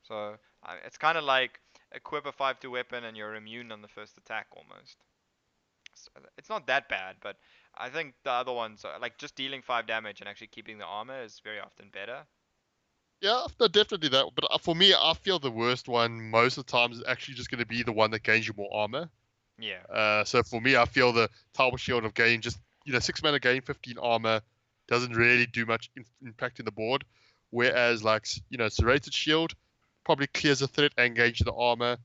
[SPEAKER 1] So it's kind of like equip a 5/2 weapon and you're immune on the first attack almost. So it's not that bad, but I think the other ones are like just dealing 5 damage and actually keeping the armor is very often better.
[SPEAKER 2] Yeah, no, definitely that. But for me, I feel the worst one most of the times is actually just going to be the one that gains you more armor.
[SPEAKER 1] Yeah,
[SPEAKER 2] So for me, I feel the Tower Shield of gain just 6 mana gain, 15 armor doesn't really do much impact in the board. Whereas like Serrated Shield probably clears the threat and engages the armor.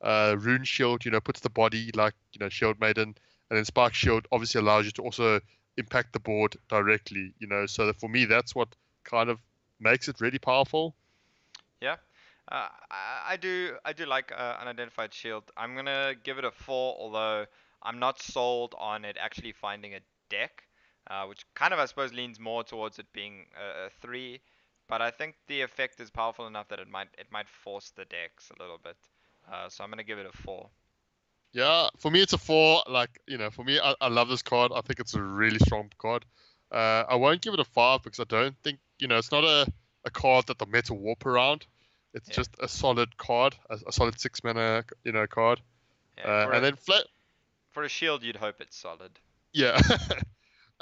[SPEAKER 2] Rune Shield, puts the body like Shield Maiden, and then Spark Shield obviously allows you to also impact the board directly. So that for me, that's what kind of makes it really powerful.
[SPEAKER 1] yeah. I do like unidentified shield. I'm gonna give it a 4, although I'm not sold on it actually finding a deck, which kind of I suppose leans more towards it being a 3. But I think the effect is powerful enough that it might force the decks a little bit. So I'm gonna give it a 4.
[SPEAKER 2] Yeah, for me it's a four. Like for me, I love this card. I think it's a really strong card. I won't give it a five because I don't think it's not a card that the meta warp around. It's
[SPEAKER 1] Yeah,
[SPEAKER 2] just a solid card, a solid 6 mana card.
[SPEAKER 1] yeah. For
[SPEAKER 2] And
[SPEAKER 1] a
[SPEAKER 2] then
[SPEAKER 1] for a shield, you'd hope it's solid.
[SPEAKER 2] yeah.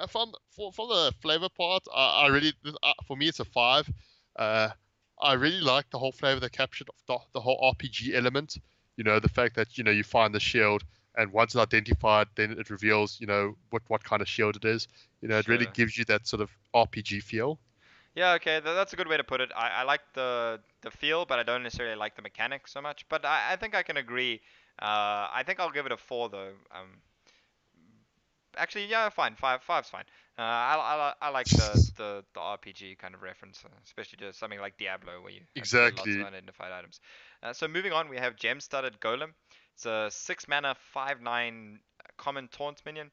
[SPEAKER 2] For the flavor part, I really for me it's a five. Uh, I really like the whole flavor they captured of the whole RPG element. The fact that you find the shield, and once it's identified, then it reveals what kind of shield it is. It really
[SPEAKER 1] Sure.
[SPEAKER 2] gives you that sort of RPG feel.
[SPEAKER 1] Yeah, okay, that's a good way to put it. I like the feel, but I don't necessarily like the mechanics so much. But I think I can agree. I think I'll give it a 4 though. Actually, yeah, fine. Five's fine. I like the RPG kind of reference, especially to something like Diablo where you have to kill lots of
[SPEAKER 2] Exactly.
[SPEAKER 1] unidentified items. So moving on, we have Gem-Studded Golem. It's a 6 mana 5/9 common taunt minion,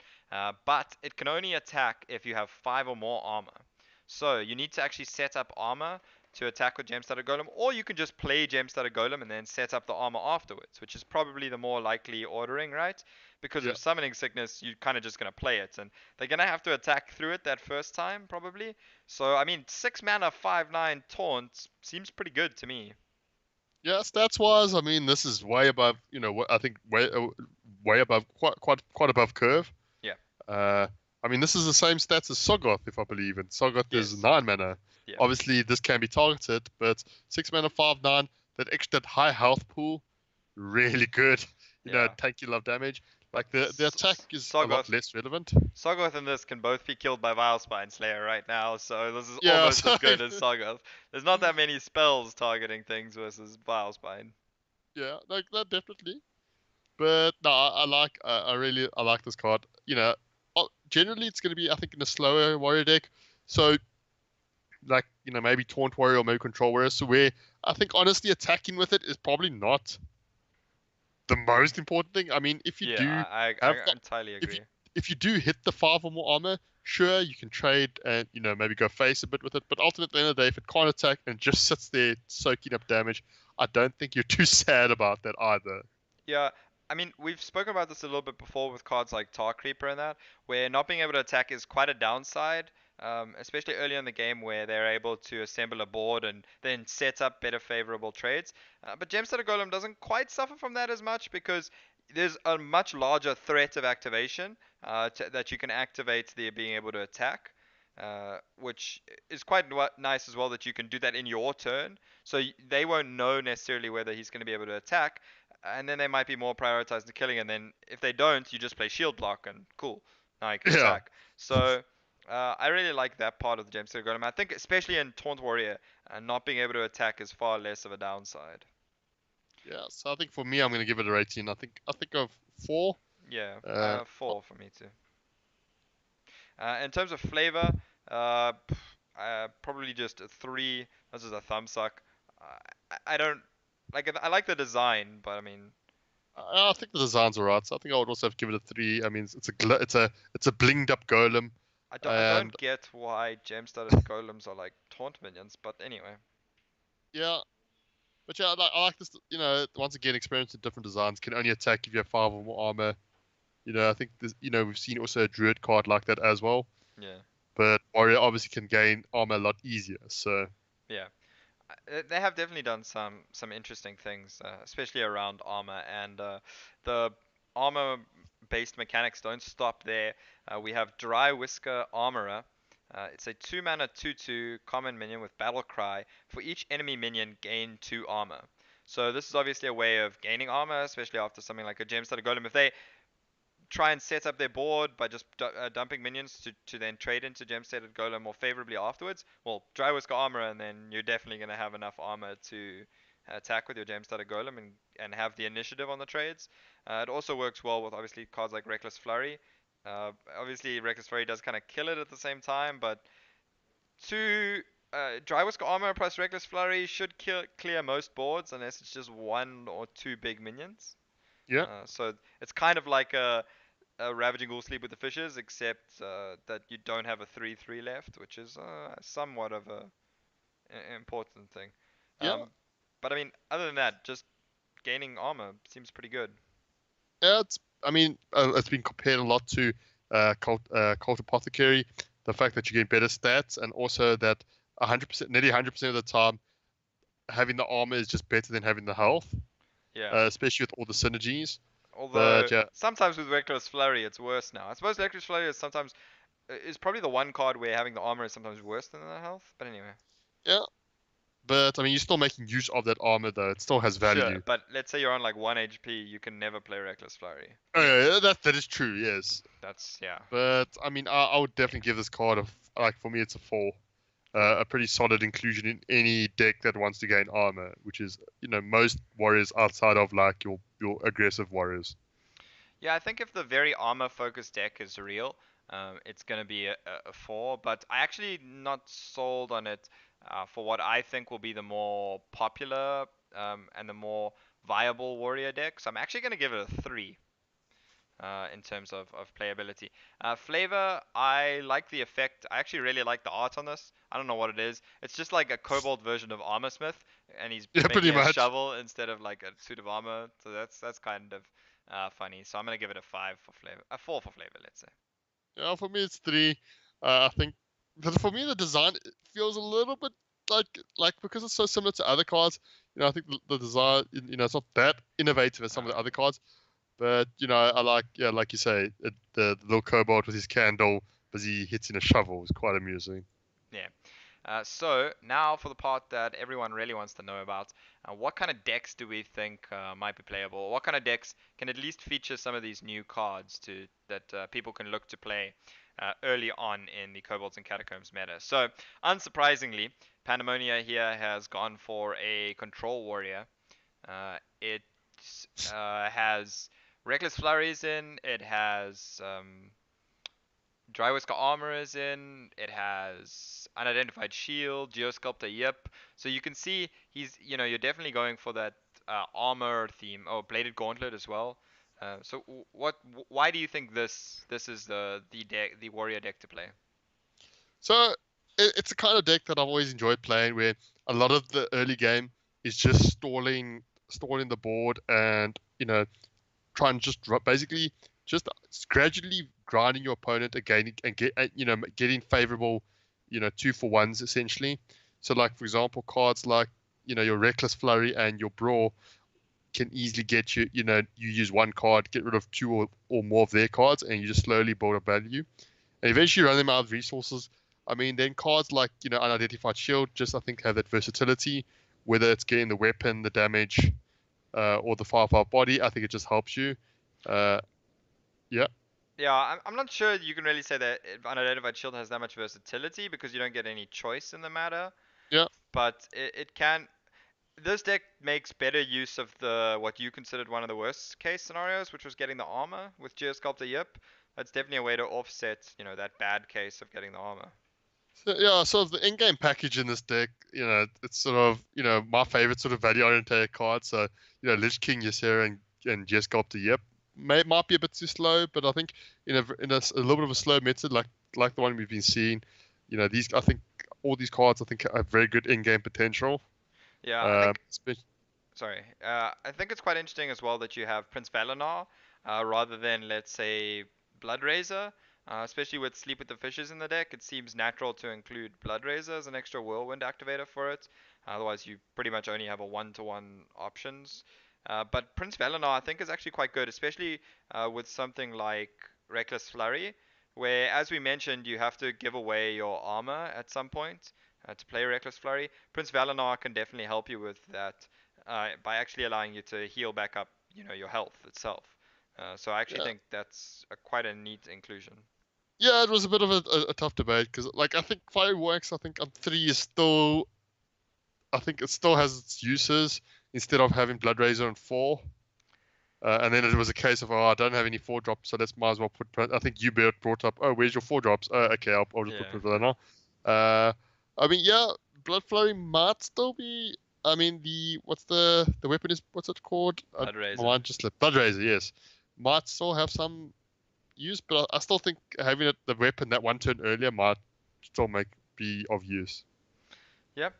[SPEAKER 1] but it can only attack if you have 5 or more armor. So you need to actually set up armor to attack with Gemstudded Golem, or you can just play Gemstudded Golem and then set up the armor afterwards, which is probably the more likely ordering, right? Because
[SPEAKER 2] Yeah.
[SPEAKER 1] of Summoning Sickness, you're kind of just going to play it, and they're going to have to attack through it that first time, probably. So, I mean, 6 mana 5/9 taunt seems pretty good to me.
[SPEAKER 2] Yeah, stats wise, I mean, this is way above, I think way above, quite above curve.
[SPEAKER 1] Yeah.
[SPEAKER 2] Uh, I mean, this is the same stats as Sogoth, if I believe, and Sogoth is
[SPEAKER 1] Yes.
[SPEAKER 2] 9 mana.
[SPEAKER 1] Yeah.
[SPEAKER 2] Obviously, this can be targeted, but 6 mana 5/9, that high health pool, really good.
[SPEAKER 1] Yeah.
[SPEAKER 2] Tanky love damage.
[SPEAKER 1] But
[SPEAKER 2] Like the attack is a lot
[SPEAKER 1] Sargoth,
[SPEAKER 2] less relevant.
[SPEAKER 1] Sargoth and this can both be killed by Vilespine Slayer right now, so this is
[SPEAKER 2] Yeah,
[SPEAKER 1] almost
[SPEAKER 2] so
[SPEAKER 1] as good as Sargoth. There's not that many spells targeting things versus Vilespine.
[SPEAKER 2] yeah, like that definitely. But no, I like this card. Generally it's going to be, I think, in a slower warrior deck. So like, maybe Taunt Warrior or maybe Control Warrior. So where I think honestly attacking with it is probably not the most important thing. I mean, if you
[SPEAKER 1] Yeah,
[SPEAKER 2] do
[SPEAKER 1] I
[SPEAKER 2] have the,
[SPEAKER 1] entirely
[SPEAKER 2] if you
[SPEAKER 1] agree.
[SPEAKER 2] if you do hit the 5 or more armor, sure you can trade and maybe go face a bit with it. But ultimately, at the end of the day, if it can't attack and just sits there soaking up damage, I don't think you're too sad about that either.
[SPEAKER 1] Yeah, I mean, we've spoken about this a little bit before with cards like Tar Creeper and that, where not being able to attack is quite a downside, especially early in the game where they're able to assemble a board and then set up better favorable trades. But Gemstar Golem doesn't quite suffer from that as much because there's a much larger threat of activation that you can activate the being able to attack. Which is quite nice as well that you can do that in your turn, so they won't know necessarily whether he's going to be able to attack, and then they might be more prioritized to killing. And then if they don't, you just play shield block, and cool, now you can
[SPEAKER 2] Yeah,
[SPEAKER 1] attack. So I really like that part of the Gemstone Golem. I think especially in Taunt Warrior, not being able to attack is far less of a downside.
[SPEAKER 2] yeah. So I think for me, I'm going to give it a rating. I think of 4.
[SPEAKER 1] Yeah,
[SPEAKER 2] Uh,
[SPEAKER 1] 4 for me too. In terms of flavor, uh, probably just a 3. This is a thumb suck. I don't like it. I like the design, but I mean,
[SPEAKER 2] I think the design's alright. So I think I would also have to give it a 3. I mean, it's a blinged up golem,
[SPEAKER 1] I
[SPEAKER 2] and
[SPEAKER 1] don't get why gem-studded golems are like taunt minions, but anyway.
[SPEAKER 2] yeah. But yeah, I like this. Once again, experience with different designs can only attack if you have 5 or more armor. I think this. We've seen also a druid card like that as well.
[SPEAKER 1] Yeah,
[SPEAKER 2] But warrior obviously can gain armor a lot easier. So
[SPEAKER 1] yeah. They have definitely done some interesting things, especially around armor, and the armor-based mechanics don't stop there. We have Dry Whisker Armorer. It's a 2 mana 2/2 common minion with Battle Cry. For each enemy minion, gain 2 armor. So this is obviously a way of gaining armor, especially after something like a Gemstar Golem. If they try and set up their board by just dumping minions to then trade into gem-stated golem more favorably afterwards, well, dry whisker armor, and then you're definitely going to have enough armor to attack with your gem-stated golem and have the initiative on the trades. It also works well with obviously cards like Reckless Flurry. Obviously, Reckless Flurry does kind of kill it at the same time, but two dry whisker armor plus Reckless Flurry should clear most boards unless it's just 1 or 2 big minions.
[SPEAKER 2] yeah,
[SPEAKER 1] So it's kind of like a Ravaging Ghoul Sleep with the Fishes, except that you don't have a 3/3 left, which is somewhat of a important thing.
[SPEAKER 2] yeah,
[SPEAKER 1] Um, but I mean, other than that, just gaining armor seems pretty good.
[SPEAKER 2] yeah. It's been compared a lot to Cult Apothecary. The fact that you get better stats, and also that 100%, nearly 100% of the time, having the armor is just better than having the health,
[SPEAKER 1] Yeah.
[SPEAKER 2] especially with all the synergies. But
[SPEAKER 1] Although
[SPEAKER 2] yeah,
[SPEAKER 1] sometimes with Reckless Flurry, it's worse now. I suppose Reckless Flurry is probably the one card where having the armor is sometimes worse than the health. But anyway.
[SPEAKER 2] yeah. But I mean, you're still making use of that armor, though. It still has
[SPEAKER 1] Sure,
[SPEAKER 2] value.
[SPEAKER 1] but let's say you're on like 1 HP, you can never play Reckless Flurry.
[SPEAKER 2] Oh,
[SPEAKER 1] Anyway,
[SPEAKER 2] yeah, that is true. Yes.
[SPEAKER 1] that's yeah,
[SPEAKER 2] But I mean, I would definitely give this card like for me, it's a 4.
[SPEAKER 1] cool.
[SPEAKER 2] A pretty solid inclusion in any deck that wants to gain armor, which is most warriors outside of like your aggressive warriors.
[SPEAKER 1] Yeah, I think if the very armor focused deck is real, it's going to be a 4, but I actually not sold on it for what I think will be the more popular and the more viable warrior deck. So I'm actually going to give it a 3 in terms of playability. Flavor, I like the effect. I actually really like the art on this. I don't know what it is. It's just like a kobold version of Armor Smith, and he's
[SPEAKER 2] Yeah,
[SPEAKER 1] making
[SPEAKER 2] pretty
[SPEAKER 1] a
[SPEAKER 2] much.
[SPEAKER 1] shovel instead of like a suit of armor. So that's kind of funny. So I'm gonna give it a 5 for flavor, a 4 for flavor, let's say.
[SPEAKER 2] Yeah, for me it's 3. I think that for me the design feels a little bit like because it's so similar to other cards. I think the design, it's not that innovative as some of the other
[SPEAKER 1] Okay.
[SPEAKER 2] cards. But I like, yeah, like you say, the little kobold with his candle as he hits in a shovel is quite amusing.
[SPEAKER 1] Yeah. So now for the part that everyone really wants to know about, what kind of decks do we think might be playable? What kind of decks can at least feature some of these new cards to that people can look to play early on in the Kobolds and Catacombs meta? So unsurprisingly, Pandemonia here has gone for a Control Warrior. It has Reckless Flurries in. It has Dry Whisker Armor is in. It has Unidentified Shield, Geosculptor, yep. So you can see you're definitely going for that armor theme. Oh, Bladed Gauntlet as well. So why do you think this is the deck, the warrior deck to play?
[SPEAKER 2] So it's a kind of deck that I've always enjoyed playing, where a lot of the early game is just stalling the board, and trying to just basically just gradually grinding your opponent again and getting favorable 2-for-1s essentially. So like for example, cards like your Reckless Flurry and your Brawl can easily get you use one card, get rid of two or more of their cards, and you just slowly build up value and eventually run them out of resources. I mean, then cards like Unidentified Shield just I think have that versatility, whether it's getting the weapon, the damage, or the 5/5 body. I think it just helps you. Uh, yeah,
[SPEAKER 1] Yeah, I'm not sure you can really say that Unidentified Shield has that much versatility because you don't get any choice in the matter.
[SPEAKER 2] yeah,
[SPEAKER 1] But it can. This deck makes better use of the what you considered one of the worst case scenarios, which was getting the armor with Geosculptor. Yep, that's definitely a way to offset, that bad case of getting the armor.
[SPEAKER 2] so, yeah. Sort of the in-game package in this deck, it's sort of my favorite sort of value-oriented card. So Lich King, Ysera, and Jess Sculptor. Yep, might be a bit too slow, but I think a little bit of a slow method like the one we've been seeing, these I think all these cards I think have very good in-game potential.
[SPEAKER 1] Yeah, I think.
[SPEAKER 2] Especially,
[SPEAKER 1] Sorry, I think it's quite interesting as well that you have Prince Valinar rather than let's say Bloodraiser. Especially with Sleep with the Fishes in the deck, it seems natural to include Bloodraiser as an extra Whirlwind activator for it. Otherwise, you pretty much only have a one-to-one options. But Prince Valinar, I think, is actually quite good, especially with something like Reckless Flurry, where, as we mentioned, you have to give away your armor at some point to play Reckless Flurry. Prince Valinar can definitely help you with that by actually allowing you to heal back up, your health itself. So I actually
[SPEAKER 2] yeah.
[SPEAKER 1] think that's quite a neat inclusion.
[SPEAKER 2] Yeah, it was a bit of a tough debate because, like, I think Fireworks, I think on 3 is still, I think it still has its uses instead of having Blood Razor on 4. And then it was a case of, oh, I don't have any 4 drops, so let's might as well I think you brought up, oh, where's your 4 drops? Oh, okay, I'll just put
[SPEAKER 1] Yeah,
[SPEAKER 2] Privilege now. Uh, I mean, yeah, Blood Flurry might still be. I mean, what's the weapon is, what's it called?
[SPEAKER 1] Blood
[SPEAKER 2] My
[SPEAKER 1] Razor.
[SPEAKER 2] mind just slipped. Blood Razor, yes. Might still have some use, but I still think having the weapon that one turn earlier might still be of use.
[SPEAKER 1] Yep.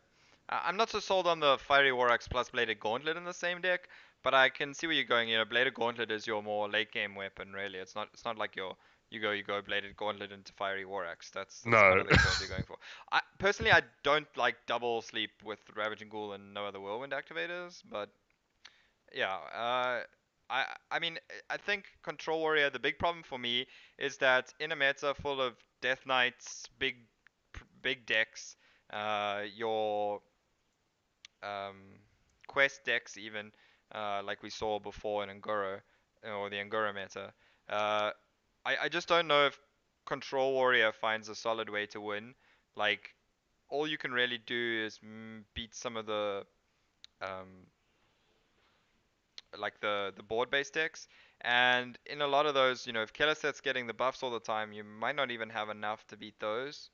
[SPEAKER 1] I'm not so sold on the Fiery War Axe plus Bladed Gauntlet in the same deck, but I can see where you're going. Bladed Gauntlet is your more late game weapon, really. It's not like you go Bladed Gauntlet into Fiery War Axe. That's kind
[SPEAKER 2] No.
[SPEAKER 1] of the choice you're going for. I don't like double sleep with Ravaging Ghoul and no other Whirlwind activators, but yeah, I mean, I think Control Warrior, the big problem for me is that in a meta full of Death Knights, big decks, your um, quest decks even, like we saw before in Angora, or the Angora meta, uh, I just don't know if Control Warrior finds a solid way to win. Like, all you can really do is beat some of the um, like the board based decks. And in a lot of those, if Kelliset's getting the buffs all the time, you might not even have enough to beat those.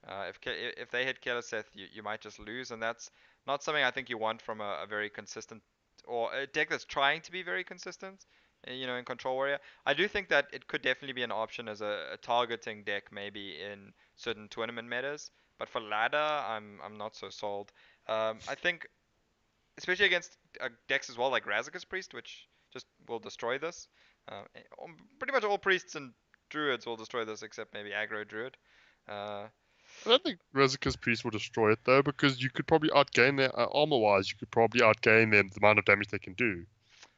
[SPEAKER 1] If they hit Kelliseth, you might just lose, and that's not something I think you want from a very consistent or a deck that's trying to be very consistent, in Control Warrior. I do think that it could definitely be an option as a targeting deck maybe in certain tournament metas. But for ladder, I'm not so sold. I think especially against decks as well like Razak's Priest, which just will destroy this. Pretty much all priests and druids will destroy this except maybe aggro druid. Uh,
[SPEAKER 2] I don't think Rezika's Priest will destroy it though, because you could probably outgain their armor-wise. You could probably outgain them the amount of damage they can do.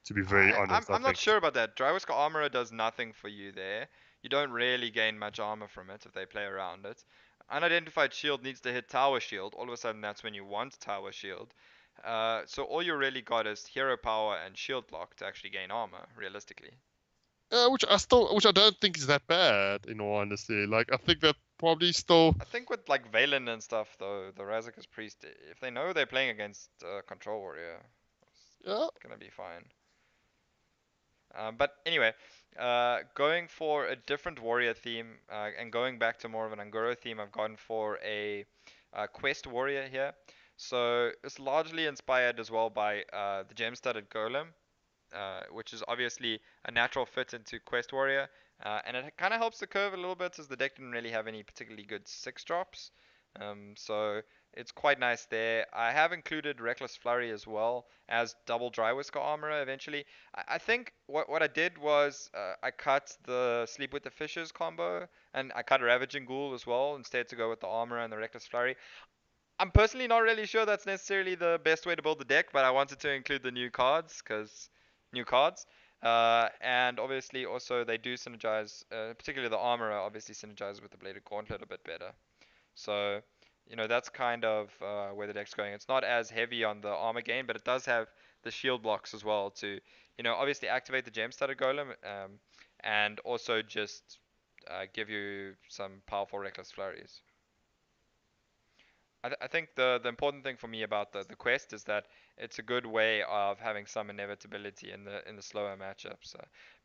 [SPEAKER 2] To be very
[SPEAKER 1] I'm
[SPEAKER 2] honest, I
[SPEAKER 1] I'm not
[SPEAKER 2] think.
[SPEAKER 1] sure about that. Drywiska Armorer does nothing for you there. You don't really gain much armor from it if they play around it. Unidentified shield needs to hit tower shield. All of a sudden, that's when you want tower shield. So all you really got is hero power and shield block to actually gain armor, realistically.
[SPEAKER 2] Which I don't think is that bad in all honesty. Like I think that probably still,
[SPEAKER 1] I think with like Valen and stuff, though, the Razak's Priest, if they know they're playing against Control Warrior,
[SPEAKER 2] yeah.
[SPEAKER 1] it's gonna be fine. But anyway, going for a different warrior theme and going back to more of an Anguro theme, I've gone for a quest warrior here. So it's largely inspired as well by the gem-studded golem, which is obviously a natural fit into quest warrior, and it kind of helps the curve a little bit as the deck didn't really have any particularly good six drops. So it's quite nice there. I have included Reckless Flurry as well as double Dry Whisker Armorer eventually. I think what I did was I cut the Sleep with the Fishes combo and I cut Ravaging Ghoul as well instead to go with the Armor and the Reckless Flurry. I'm personally not really sure that's necessarily the best way to build the deck, but I wanted to include the new cards because new cards. And obviously also they do synergize, particularly the armor obviously synergizes with the bladed gauntlet a bit better. So, that's kind of where the deck's going. It's not as heavy on the armor gain, but it does have the shield blocks as well to, obviously activate the gem-studded golem, and also just give you some powerful reckless flurries. I think the important thing for me about the quest is that it's a good way of having some inevitability in the slower matchups.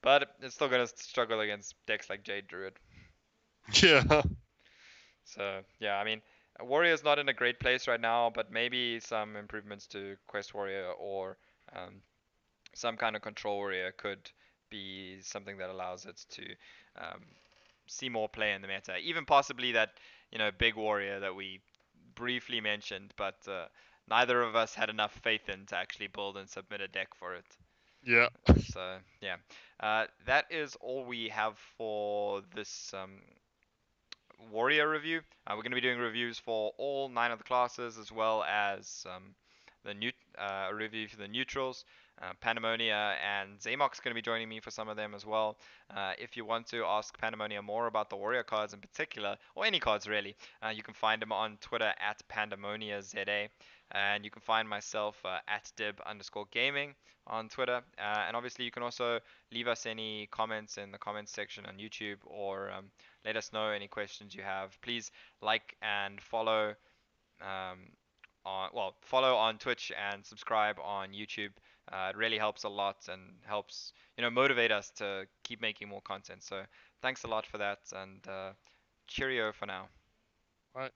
[SPEAKER 1] But it's still gonna struggle against decks like Jade Druid.
[SPEAKER 2] Yeah.
[SPEAKER 1] So yeah, I mean, Warrior's not in a great place right now, but maybe some improvements to Quest Warrior or um, some kind of Control Warrior could be something that allows it to um, see more play in the meta. Even possibly that big Warrior that we briefly mentioned, but neither of us had enough faith in to actually build and submit a deck for it.
[SPEAKER 2] Yeah.
[SPEAKER 1] So yeah, that is all we have for this warrior review. We're going to be doing reviews for all 9 of the classes as well as the new review for the neutrals. Pandemonia and Zamok's going to be joining me for some of them as well. If you want to ask Pandemonia more about the warrior cards in particular, or any cards really, you can find him on Twitter at PandemoniaZA. And you can find myself at dib_gaming on Twitter. And obviously, you can also leave us any comments in the comments section on YouTube or let us know any questions you have. Please like and follow follow on Twitch and subscribe on YouTube. It really helps a lot and helps motivate us to keep making more content. So thanks a lot for that and cheerio for now.
[SPEAKER 2] Right.